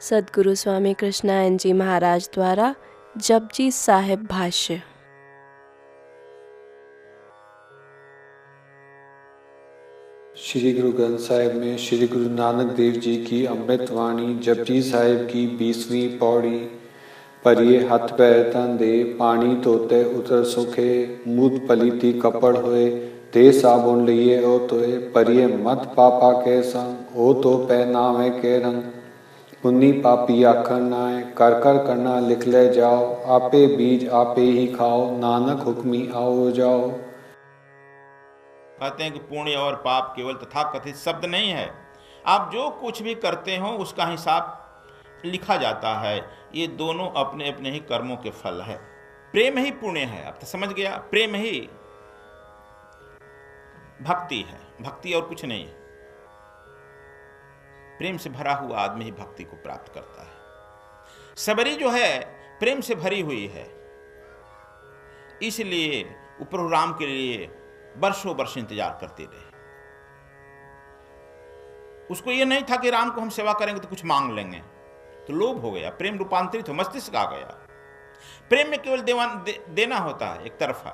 सद्गुरु स्वामी कृष्णानंद जी महाराज द्वारा जपजी साहिब भाष्य। श्री गुरु ग्रंथ साहिब में श्री गुरु नानक देव जी की अमृत वाणी जपजी साहिब की 20वीं पौड़ी। परिये हथ पैर तन दे पानी धोते उतर सुखे, मूत पलीती कपड़ होए, दे साबुन लिए ओ तोए। परिये मत पापा के संग, ओ तो पै नावे के रंग। पुन्नी पापी आखन नाय, कर कर करना लिख ले जाओ। आपे बीज आपे ही खाओ, नानक हुक्मी आओ जाओ। कहते हैं कि पुण्य और पाप केवल तथाकथित शब्द नहीं है। आप जो कुछ भी करते हो उसका हिसाब लिखा जाता है। ये दोनों अपने अपने ही कर्मों के फल है। प्रेम ही पुण्य है। आप तो समझ गया, प्रेम ही भक्ति है, भक्ति और कुछ नहीं है। प्रेम से भरा हुआ आदमी ही भक्ति को प्राप्त करता है। सबरी जो है प्रेम से भरी हुई है, इसलिए ऊपर राम के लिए वर्षों वर्ष इंतजार करते रहे। उसको यह नहीं था कि राम को हम सेवा करेंगे तो कुछ मांग लेंगे, तो लोभ हो गया, प्रेम रूपांतरित हो, मस्तिष्क आ गया। प्रेम में केवल देना होता है, एक तरफा।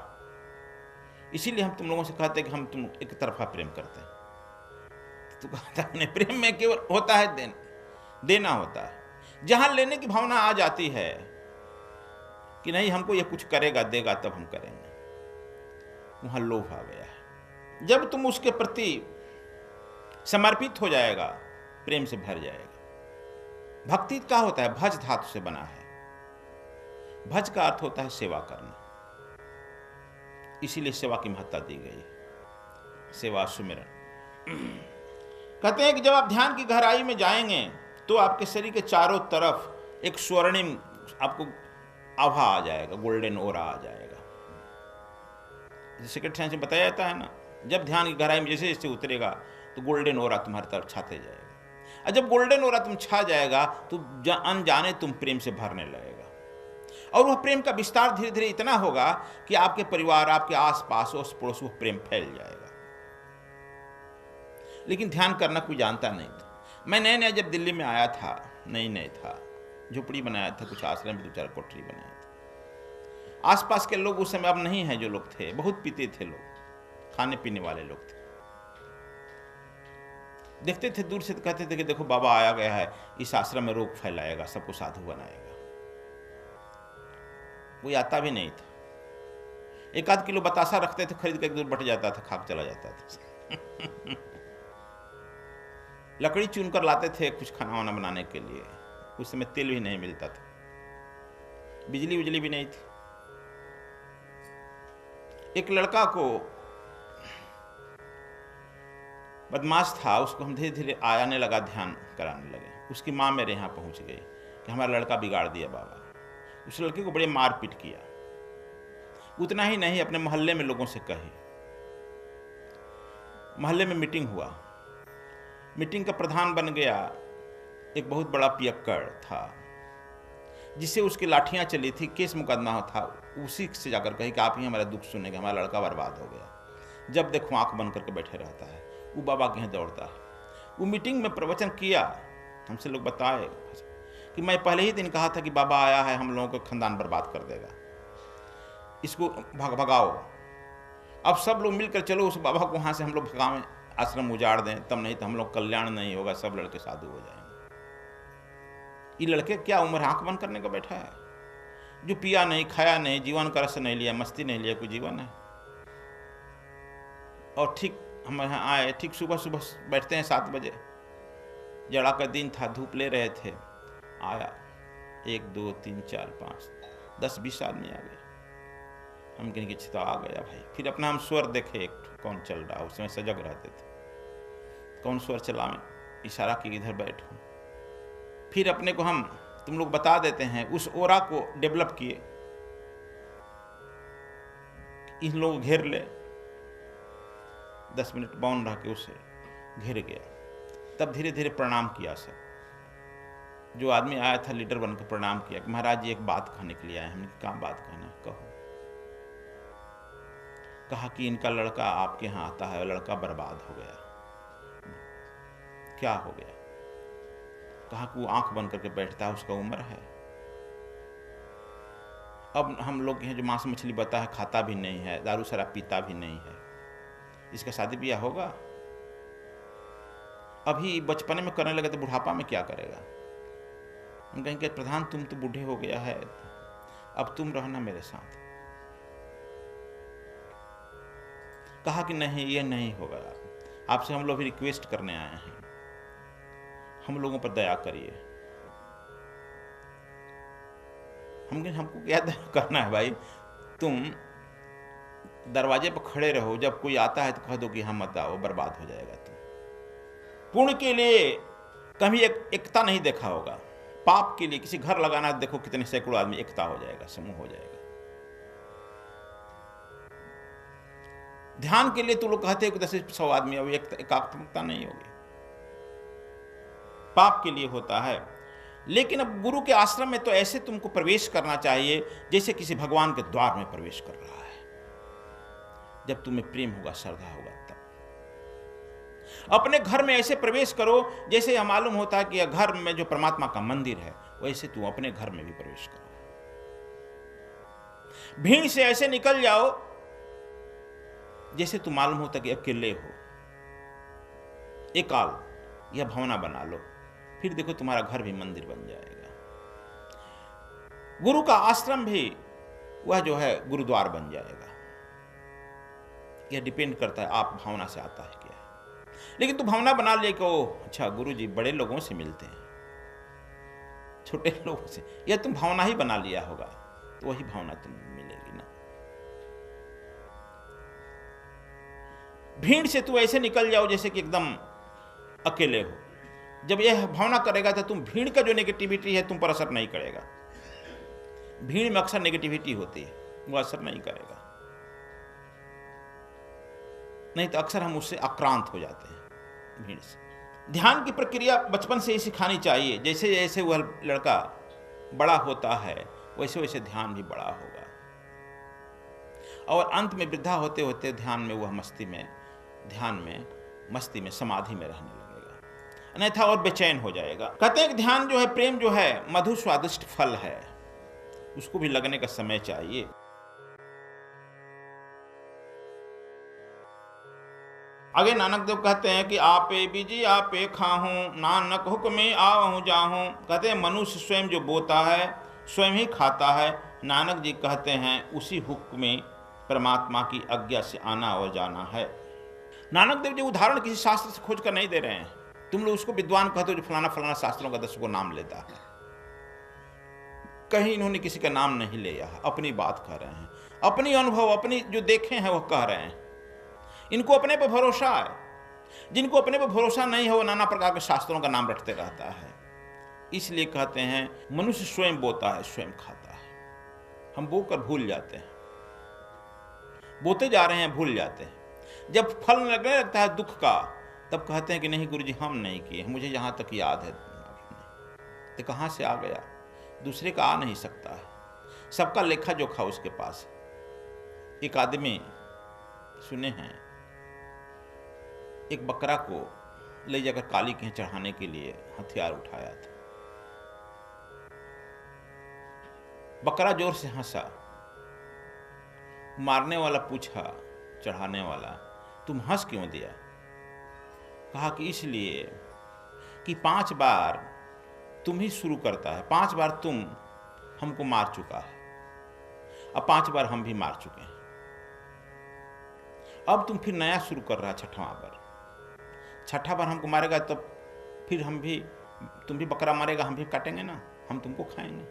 इसीलिए हम तुम लोगों से कहते हैं कि हम तुम एक तरफा प्रेम करते हैं। तो कहता है प्रेम में केवल होता है देना होता है। जहां लेने की भावना आ जाती है कि नहीं हमको ये कुछ करेगा देगा तब हम करेंगे, वहां लोभ आ गया है। जब तुम उसके प्रति समर्पित हो जाएगा, प्रेम से भर जाएगा। भक्ति क्या होता है? भज धातु से बना है। भज का अर्थ होता है सेवा करना, इसीलिए सेवा की महत्ता दी गई है। सेवा सुमिरन। कहते हैं कि जब आप ध्यान की गहराई में जाएंगे तो आपके शरीर के चारों तरफ एक स्वर्णिम आपको आभा आ जाएगा, गोल्डन ओरा आ जाएगा। सेक्रेट साइंस में बताया जाता है ना, जब ध्यान की गहराई में जैसे जैसे उतरेगा तो गोल्डन ओरा तुम्हारी तरफ छाते जाएगा। और जब गोल्डन ओरा तुम छा जाएगा तो अनजाने तुम प्रेम से भरने लगेगा। और वह प्रेम का विस्तार धीरे धीरे इतना होगा कि आपके परिवार, आपके आसपास, उस पड़ोस, वह प्रेम फैल जाएगा। लेकिन ध्यान करना कोई जानता नहीं था। मैं नए नए जब दिल्ली में आया था, नए था, झुपड़ी बनाया था, कुछ आश्रम में 2-4 कोठरी बनाया था। आसपास के लोग उस समय अब नहीं है जो लोग थे, बहुत पीते थे लोग, खाने पीने वाले लोग थे। देखते थे दूर से तो कहते थे कि देखो बाबा आया गया है, इस आश्रम में रोग फैलाएगा, सबको साधु बनाएगा। कोई आता भी नहीं था। 1-8 किलो बतासा रखते थे, खरीद कर दूर बट जाता था, खाक चला जाता था। लकड़ी चुन कर लाते थे कुछ खाना वाना बनाने के लिए। उस समय तेल भी नहीं मिलता था, बिजली भी नहीं थी। एक लड़का को बदमाश था, उसको हम धीरे धीरे आने लगा, ध्यान कराने लगे। उसकी माँ मेरे यहाँ पहुँच गई कि हमारा लड़का बिगाड़ दिया बाबा। उस लड़के को बड़े मारपीट किया। उतना ही नहीं, अपने मोहल्ले में लोगों से कही। मोहल्ले में मीटिंग हुआ, मीटिंग का प्रधान बन गया एक बहुत बड़ा पियक्कड़ था, जिससे उसकी लाठियां चली थी, केस मुकदमा था। उसी से जाकर कही कि आप ही हमारा दुख सुनेंगे, हमारा लड़का बर्बाद हो गया। जब देखो आंख बंद करके बैठे रहता है, वो बाबा के यहाँ दौड़ता है। वो मीटिंग में प्रवचन किया, हमसे लोग बताए कि मैं पहले ही दिन कहा था कि बाबा आया है, हम लोगों का खानदान बर्बाद कर देगा, इसको भगाओ। अब सब लोग मिलकर चलो उस बाबा को वहाँ से हम लोग भगावें, आश्रम उजाड़ दें, तब नहीं तो हम लोग कल्याण नहीं होगा, सब लड़के साधु हो जाएंगे। ये लड़के क्या उम्र आंख बंद करने का बैठा है? जो पिया नहीं, खाया नहीं, जीवन का रस नहीं लिया, मस्ती नहीं लिया, कोई जीवन है? और ठीक हम यहाँ आए, ठीक सुबह सुबह बैठते हैं 7 बजे, जड़ा का दिन था, धूप ले रहे थे। आया 1 2 3 4 5 10 20 आदमी आ गए। हम कहें कि तो आ गया भाई। फिर अपना हम स्वर देखे, एक कौन चल रहा, उसमें सजग रहते थे, कौन स्वर चलावें, इशारा की इधर बैठो। फिर अपने को हम तुम लोग बता देते हैं, उस ओरा को डेवलप किए, इन लोग घेर ले। 10 मिनट मौन रह के उसे घेर गया। तब धीरे धीरे प्रणाम किया। सब जो आदमी आया था लीडर बनकर प्रणाम किया कि महाराज जी एक बात कहने के लिए आए। हमने क्या बात कहना? कहो। कहा कि इनका लड़का आपके यहाँ आता है, लड़का बर्बाद हो गया। क्या हो गया? कहा कि वो आंख बंद करके बैठता है, उसका उम्र है। अब हम लोग हैं जो मांस मछली बता है, खाता भी नहीं है, दारू शराब पीता भी नहीं है, इसका शादी ब्याह होगा? अभी बचपने में करने लगे तो बुढ़ापा में क्या करेगा? हम कहेंगे प्रधान तुम तो बूढ़े हो गया है, अब तुम रहना मेरे साथ। कहा कि नहीं, ये नहीं होगा, आपसे हम लोग भी रिक्वेस्ट करने आए हैं, हम लोगों पर दया करिए। हमको क्या दया करना है भाई, तुम दरवाजे पर खड़े रहो, जब कोई आता है तो कह दो कि हाँ मत आओ, बर्बाद हो जाएगा। तुम पुण्य के लिए कभी एकता नहीं देखा होगा, पाप के लिए किसी घर लगाना देखो, कितने सैकड़ों आदमी एकता हो जाएगा, समूह हो जाएगा। ध्यान के लिए तो लोग कहते हैं कि 10-100 आदमी, अब एकात्मकता नहीं होगी, पाप के लिए होता है। लेकिन अब गुरु के आश्रम में तो ऐसे तुमको प्रवेश करना चाहिए जैसे किसी भगवान के द्वार में प्रवेश कर रहा है। जब तुम्हें प्रेम होगा, श्रद्धा होगा, तब अपने घर में ऐसे प्रवेश करो जैसे यह मालूम होता है कि यह घर में जो परमात्मा का मंदिर है, वैसे तुम अपने घर में भी प्रवेश करो। भीड़ से ऐसे निकल जाओ जैसे तुम मालूम होता कि अकेले हो। एकाल यह भावना बना लो, फिर देखो तुम्हारा घर भी मंदिर बन जाएगा। गुरु का आश्रम भी वह जो है गुरुद्वार बन जाएगा। यह डिपेंड करता है आप भावना से आता है क्या है। लेकिन तुम भावना बना ले कि अच्छा गुरु जी बड़े लोगों से मिलते हैं, छोटे लोगों से, यह तुम भावना ही बना लिया होगा, तो वही भावना तुम मिलेगी ना। भीड़ से तू ऐसे निकल जाओ जैसे कि एकदम अकेले हो। जब यह भावना करेगा तो तुम भीड़ का जो नेगेटिविटी है तुम पर असर नहीं करेगा। भीड़ में अक्सर नेगेटिविटी होती है, वो असर नहीं करेगा। नहीं तो अक्सर हम उससे आक्रांत हो जाते हैं भीड़ से। ध्यान की प्रक्रिया बचपन से ही सिखानी चाहिए। जैसे जैसे वह लड़का बड़ा होता है वैसे वैसे ध्यान भी बड़ा होगा, और अंत में वृद्धा होते होते ध्यान में वह मस्ती में समाधि में रहने लगेगा, अन्यथा और बेचैन हो जाएगा। कहते हैं कि ध्यान जो है, प्रेम जो है, मधुर स्वादिष्ट फल है, उसको भी लगने का समय चाहिए। आगे नानक देव कहते हैं कि आपे बीजी आपे खाहूं, नानक हुक्मे आवहूं जाहूं। कहते हैं मनुष्य स्वयं जो बोता है स्वयं ही खाता है। नानक जी कहते हैं उसी हुक्म में परमात्मा की आज्ञा से आना और जाना है। नानक देव जी उदाहरण किसी शास्त्र से खोज कर नहीं दे रहे हैं। तुम लोग उसको विद्वान कहते हो जो फलाना फलाना शास्त्रों का 10 को नाम लेता है। कहीं इन्होंने किसी का नाम नहीं लिया, अपनी बात कह रहे हैं, अपनी अनुभव, अपनी जो देखे हैं वह कह रहे हैं। इनको अपने पर भरोसा है। जिनको अपने पर भरोसा नहीं है वो नाना प्रकार के शास्त्रों का नाम रटते रहता है। इसलिए कहते हैं मनुष्य स्वयं बोता है स्वयं खाता है। हम बोकर भूल जाते हैं, बोते जा रहे हैं, भूल जाते हैं। जब फल लगने लगता है दुख का, तब कहते हैं कि नहीं गुरुजी हम नहीं किए, मुझे जहाँ तक याद है। तो कहाँ से आ गया? दूसरे का आ नहीं सकता है, सबका लेखा जोखा उसके पास। एक आदमी सुने हैं, एक बकरा को ले जाकर काली के चढ़ाने के लिए हथियार उठाया था। बकरा जोर से हंसा। मारने वाला पूछा चढ़ाने वाला, तुम हंस क्यों दिया? कहा कि इसलिए कि 5 बार तुम ही शुरू करता है, 5 बार तुम हमको मार चुका है, अब 5 बार हम भी मार चुके हैं, अब तुम फिर नया शुरू कर रहा है 6वां बार। 6ठा बार हमको मारेगा तो फिर हम भी, तुम भी बकरा मारेगा, हम भी काटेंगे ना, हम तुमको खाएंगे।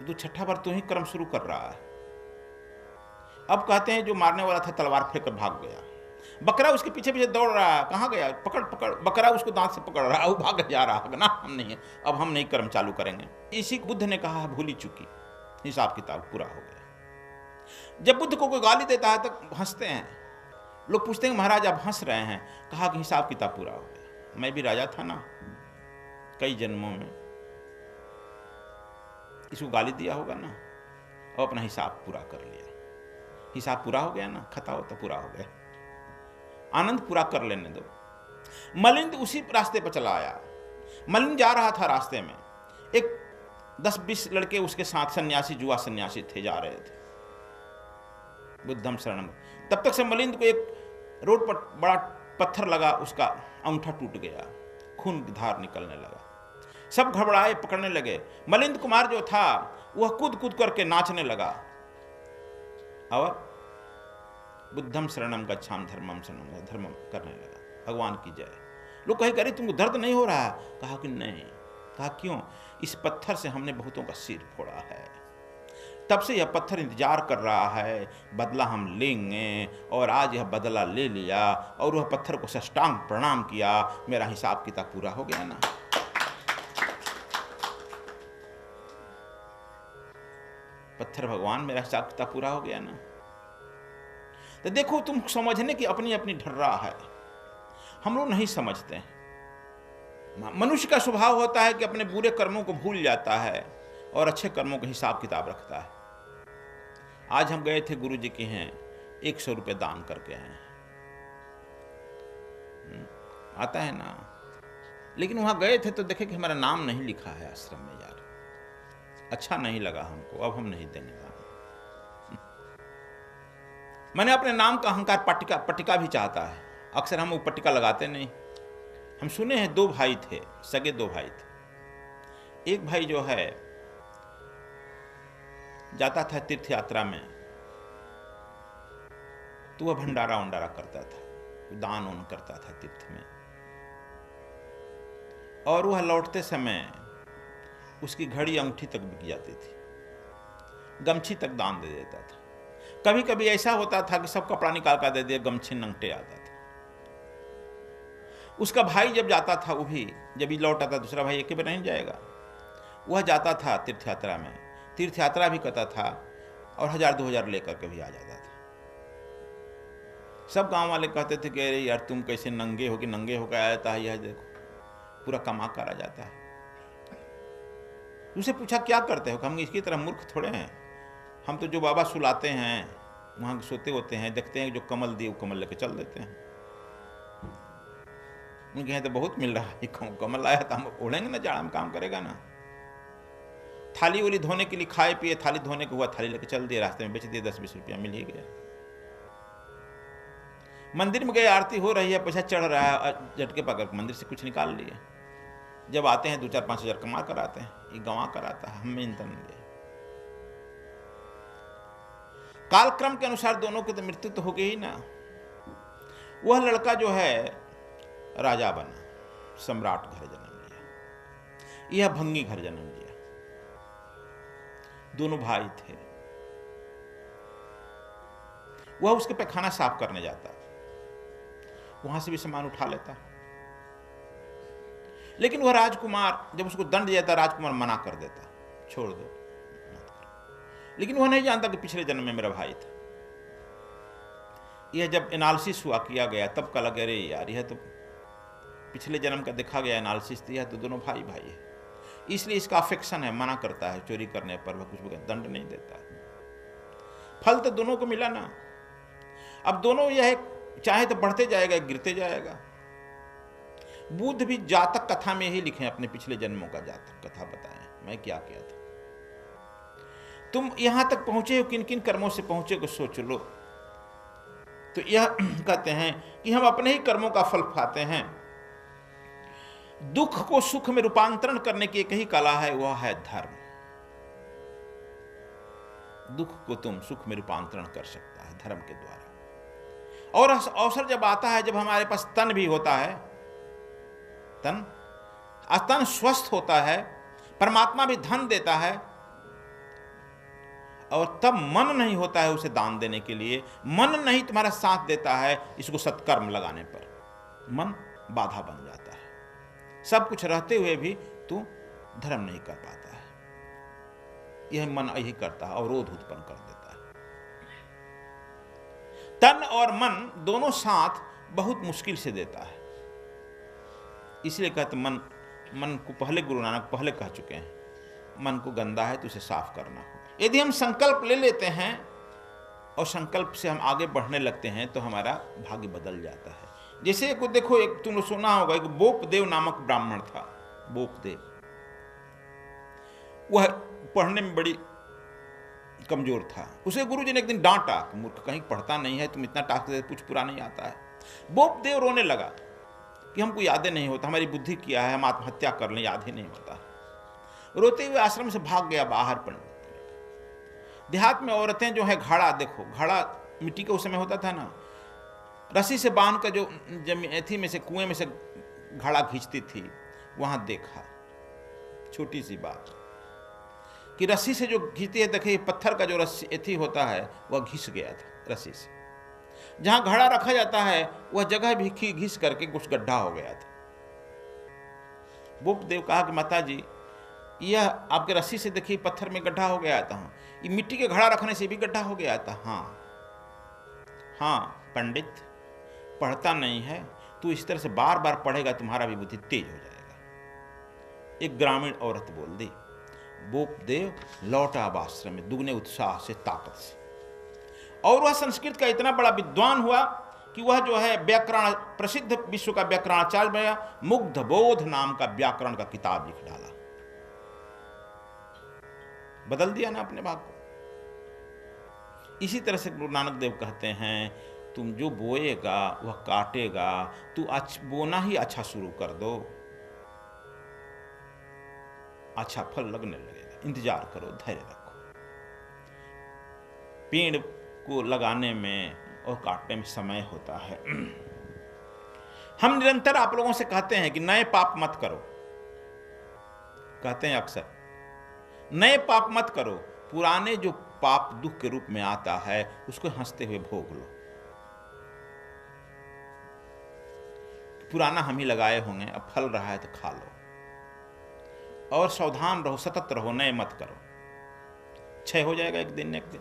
तो 6ठा बार तू ही कर्म शुरू कर रहा है। अब कहते हैं जो मारने वाला था तलवार फेंक कर भाग गया। बकरा उसके पीछे पीछे दौड़ रहा है, कहाँ गया? पकड़ पकड़। बकरा उसको दांत से पकड़ रहा है, वो भाग जा रहा है ना, हम नहीं है, अब हम नहीं कर्म चालू करेंगे। इसी बुद्ध ने कहा भूली चुकी, हिसाब किताब पूरा हो गया। जब बुद्ध को कोई गाली देता है तो हंसते हैं लोग, पूछते हैं महाराज आप हंस रहे हैं? कहा कि हिसाब किताब पूरा हो गया। मैं भी राजा था ना कई जन्मों में, इसको गाली दिया होगा ना, और अपना हिसाब पूरा कर लिया। हिसाब पूरा हो गया ना, खता हो तो पूरा हो गया, आनंद पूरा कर लेने दो। मलिंद उसी रास्ते पर चला आया। मलिन जा रहा था, रास्ते में एक 10-20 लड़के उसके साथ सन्यासी, जुआ सन्यासी थे, जा रहे थे बुद्धम शरणम। तब तक से मलिंद को एक रोड पर बड़ा पत्थर लगा, उसका अंगूठा टूट गया, खून की धार निकलने लगा। सब घबराए, पकड़ने लगे। मलिंद कुमार जो था वह कूद कूद करके नाचने लगा और बुद्धम शरणम गच्छामि धर्मम शरणम धर्मम करने लगा, भगवान की जय। लोग कहे, अरे तुमको दर्द नहीं हो रहा? कहा कि नहीं। कहा क्यों? इस पत्थर से हमने बहुतों का सिर फोड़ा है, तब से यह पत्थर इंतजार कर रहा है, बदला हम लेंगे, और आज यह बदला ले लिया। और वह पत्थर को साष्टांग प्रणाम किया, मेरा हिसाब किताब पूरा हो गया ना। पत्थर भगवान, मेरा हिसाब किताब पूरा हो गया ना। तो देखो, तुम समझने की अपनी अपनी ढर्रा है, हम लोग नहीं समझते हैं। मनुष्य का स्वभाव होता है कि अपने बुरे कर्मों को भूल जाता है और अच्छे कर्मों का हिसाब किताब रखता है। आज हम गए थे गुरु जी के हैं, 100 रुपये दान करके आए हैं, आता है ना। लेकिन वहां गए थे तो देखे कि हमारा नाम नहीं लिखा है आश्रम में। यार अच्छा नहीं लगा हमको, अब हम नहीं देने वाले। मैंने अपने नाम का अहंकार पट्टिका भी चाहता है, अक्सर हम वो पट्टिका लगाते नहीं। हम सुने हैं 2 भाई थे, सगे 2 भाई थे। एक भाई जो है जाता था तीर्थ यात्रा में, तो वह भंडारा उंडारा करता था, दान उन करता था तीर्थ में, और वह लौटते समय उसकी घड़ी अंगूठी तक बिक जाती थी, गमछी तक दान दे देता था। कभी कभी ऐसा होता था कि सब कपड़ा निकाल कर दे दिया, गमछी नंगटे आता था। उसका भाई जब जाता था, वो भी जब ही लौट आता, दूसरा भाई एक बार नहीं जाएगा, वह जाता था तीर्थ यात्रा में, तीर्थ यात्रा भी करता था और 1000-2000 लेकर के भी आ जाता था। सब गांव वाले कहते थे कि अरे यार तुम कैसे नंगे हो कि नंगे होकर आ जाता है, यह देखो पूरा कमा कर आ जाता है। उसे पूछा क्या करते हो? हम इसकी तरह मूर्ख थोड़े हैं, हम तो जो बाबा सुलाते हैं वहां सोते होते हैं, देखते हैं जो कमल दिए वो कमल लेके चल देते हैं। उनके यहाँ तो बहुत मिल रहा है, कमल आया तो हम ओढ़ेंगे ना, जाड़ा में काम करेगा ना। थाली वाली धोने के लिए खाए पिए, थाली धोने को हुआ, थाली लेके चल दिया, रास्ते में बेच दिया, 10-20 रुपया मिल ही गया। मंदिर में गए, आरती हो रही है, पैसा चढ़ रहा है, झटके पकड़ मंदिर से कुछ निकाल लिए। जब आते हैं 2-4-5 हजार कमा कर आते हैं, ये गंवा कर आता है, हमें इंतन गए। कालक्रम के अनुसार दोनों की तो मृत्यु तो हो गई ही ना। वह लड़का जो है राजा बना, सम्राट घर जन्म लिया, यह भंगी घर जन्म लिया। दोनों भाई थे। वह उसके पैखाना साफ करने जाता, वहां से भी सामान उठा लेता। लेकिन वह राजकुमार जब उसको दंड देता, राजकुमार मना कर देता, छोड़ दो मत करो। लेकिन वह नहीं जानता कि पिछले जन्म में मेरा भाई था। यह जब एनालिसिस हुआ किया गया, तब का लगे अरे यार यह तो पिछले जन्म का देखा गया एनालिसिस, दिया तो दोनों भाई भाई है, इसलिए इसका अफेक्शन है, मना करता है। चोरी करने पर वह कुछ दंड नहीं देता। फल तो दोनों को मिला ना। अब दोनों यह चाहे तो बढ़ते जाएगा, गिरते जाएगा। बुद्ध भी जातक कथा में ही लिखे, अपने पिछले जन्मों का जातक कथा बताएं, मैं क्या किया था। तुम यहां तक पहुंचे हो, किन किन कर्मों से पहुंचे को सोच लो। तो यह कहते हैं कि हम अपने ही कर्मों का फल खाते हैं। दुख को सुख में रूपांतरण करने की एक ही कला है, वह है धर्म। दुख को तुम सुख में रूपांतरण कर सकता है धर्म के द्वारा। और अवसर जब आता है, जब हमारे पास तन भी होता है, तन स्वस्थ होता है, परमात्मा भी धन देता है, और तब मन नहीं होता है उसे दान देने के लिए, मन नहीं तुम्हारा साथ देता है इसको सत्कर्म लगाने पर, मन बाधा बन जाता है। सब कुछ रहते हुए भी तू धर्म नहीं कर पाता है। यह मन यही करता है, अवरोध उत्पन्न कर देता है। तन और मन दोनों साथ बहुत मुश्किल से देता है। इसलिए कहते मन को पहले गुरु नानक पहले कह चुके हैं, मन को गंदा है तो उसे साफ करना होगा। यदि हम संकल्प ले लेते हैं और संकल्प से हम आगे बढ़ने लगते हैं तो हमारा भाग्य बदल जाता है। जैसे को देखो, एक तुमने सुना होगा, एक बोपदेव नामक ब्राह्मण था, बोपदेव। वह पढ़ने में बड़ी कमजोर था। उसे गुरुजी ने एक दिन डांटा, मूर्ख कहीं पढ़ता नहीं है, तुम इतना टास्क दे कुछ पूरा नहीं आता है। बोपदेव रोने लगा कि हमको यादें नहीं होता, हमारी बुद्धि किया है, हम आत्महत्या कर लें, याद ही नहीं होता। रोते हुए आश्रम से भाग गया बाहर। पढ़ने देहात में औरतें जो है घड़ा, देखो घड़ा मिट्टी के उस समय होता था ना, रस्सी से बांध कर जो एथी में से कुएं में से घड़ा खींचती थी, वहां देखा छोटी सी बात कि रस्सी से जो खींचती है, देखिए पत्थर का जो रस्सी एथी होता है वह घिस गया था रस्सी से। जहां घड़ा रखा जाता है वह जगह भी घिस करके कुछ गड्ढा हो गया था। बोपदेव कहा कि माता जी, यह आपके रस्सी से देखिए पत्थर में गड्ढा हो गया था, ये मिट्टी के घड़ा रखने से भी गड्ढा हो गया था। हाँ पंडित, पढ़ता नहीं है, तू इस तरह से बार बार पढ़ेगा, तुम्हारा भी बुद्धि तेज हो जाएगा। एक ग्रामीण औरत बोल दी। बोपदेव लौटा अब आश्रम में दुगने उत्साह से, ताकत से। और वह संस्कृत का इतना बड़ा विद्वान हुआ कि वह जो है व्याकरण, प्रसिद्ध विश्व का व्याकरणाचार्य बना। मुग्ध बोध नाम का व्याकरण का किताब लिख डाला। बदल दिया ना अपने भाग को। इसी तरह से गुरु नानक देव कहते हैं, तुम जो बोएगा वह काटेगा, तू बोना ही अच्छा शुरू कर दो, अच्छा फल लगने लगेगा। इंतजार करो, धैर्य रखो। पेड़ को लगाने में और काटने में समय होता है। हम निरंतर आप लोगों से कहते हैं कि नए पाप मत करो, कहते हैं अक्सर, नए पाप मत करो। पुराने जो पाप दुख के रूप में आता है उसको हंसते हुए भोग लो। पुराना हम ही लगाए होंगे, अब फल रहा है तो खा लो। और सावधान रहो, सतत रहो, नए मत करो, क्षय हो जाएगा एक दिन न एक दिन।